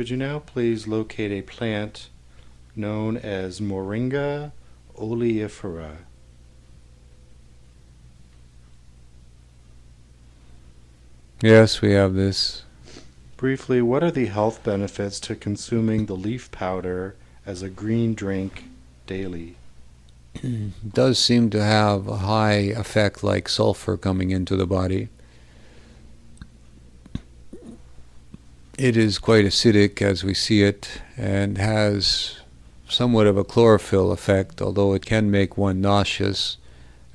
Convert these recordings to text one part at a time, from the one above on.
Could you now please locate a plant known as Moringa Oleifera? Yes, we have this. Briefly, what are the health benefits to consuming the leaf powder as a green drink daily? It does seem to have a high effect like sulfur coming into the body. It is quite acidic as we see it and has somewhat of a chlorophyll effect, although it can make one nauseous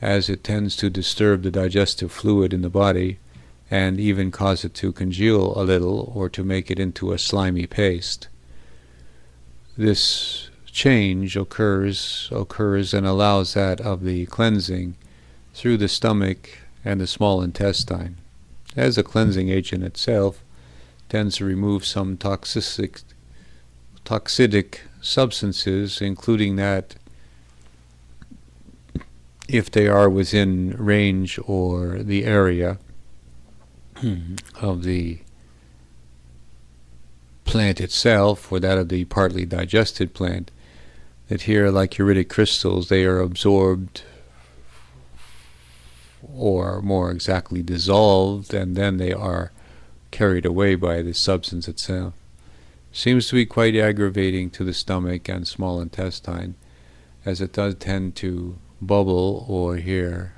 as it tends to disturb the digestive fluid in the body and even cause it to congeal a little or to make it into a slimy paste. This change occurs and allows that of the cleansing through the stomach and the small intestine. As a cleansing agent itself, tends to remove some toxic substances, including that if they are within range or the area of the plant itself or that of the partly digested plant, that here, like uritic crystals, they are absorbed or more exactly dissolved, and then they are carried away by the substance itself. Seems to be quite aggravating to the stomach and small intestine, as it does tend to bubble or here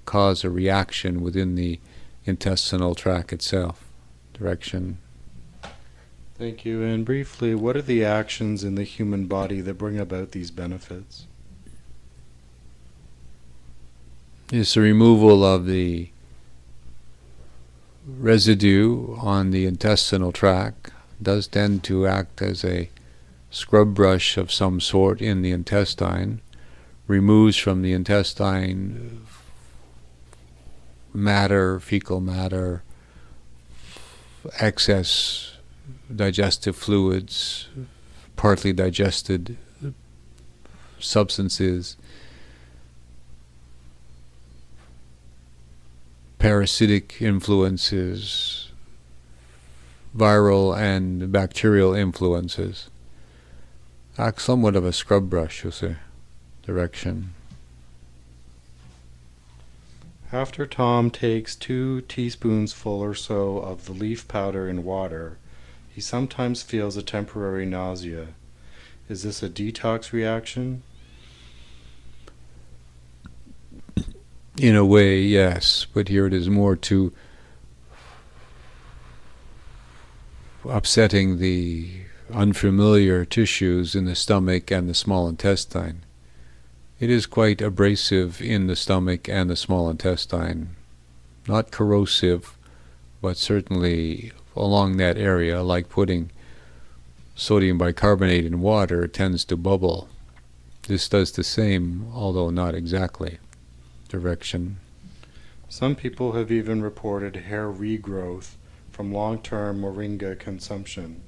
cause a reaction within the intestinal tract itself. Direction. Thank you. And briefly, what are the actions in the human body that bring about these benefits? It's the removal of the residue on the intestinal tract. Does tend to act as a scrub brush of some sort in the intestine, removes from the intestine matter, fecal matter, excess digestive fluids, partly digested substances, parasitic influences, viral and bacterial influences. Acts somewhat of a scrub brush, you see. Direction. After Tom takes 2 teaspoonsful or so of the leaf powder in water, he sometimes feels a temporary nausea. Is this a detox reaction? In a way, yes, but here it is more to upsetting the unfamiliar tissues in the stomach and the small intestine. It is quite abrasive in the stomach and the small intestine. Not corrosive, but certainly along that area, like putting sodium bicarbonate in water, tends to bubble. This does the same, although not exactly. Direction. Some people have even reported hair regrowth from long-term moringa consumption.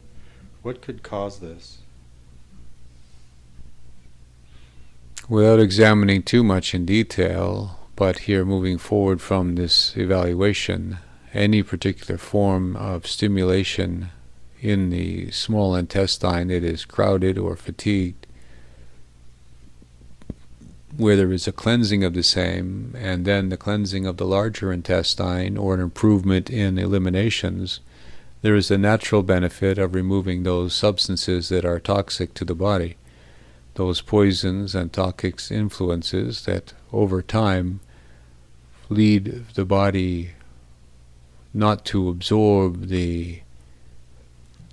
What could cause this? Without examining too much in detail, but here moving forward from this evaluation, any particular form of stimulation in the small intestine it is crowded or fatigued, where there is a cleansing of the same, and then the cleansing of the larger intestine, or an improvement in eliminations, there is a natural benefit of removing those substances that are toxic to the body, those poisons and toxic influences that over time lead the body not to absorb the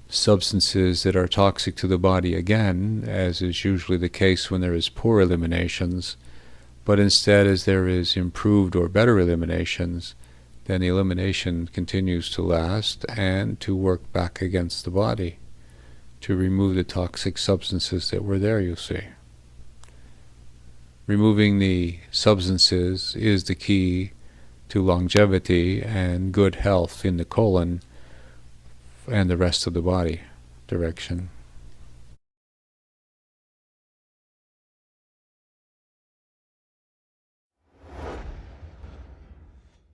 substances that are toxic to the body again, as is usually the case when there is poor eliminations, but instead, as there is improved or better eliminations, then the elimination continues to last and to work back against the body, to remove the toxic substances that were there, you see. Removing the substances is the key to longevity and good health in the colon and the rest of the body direction.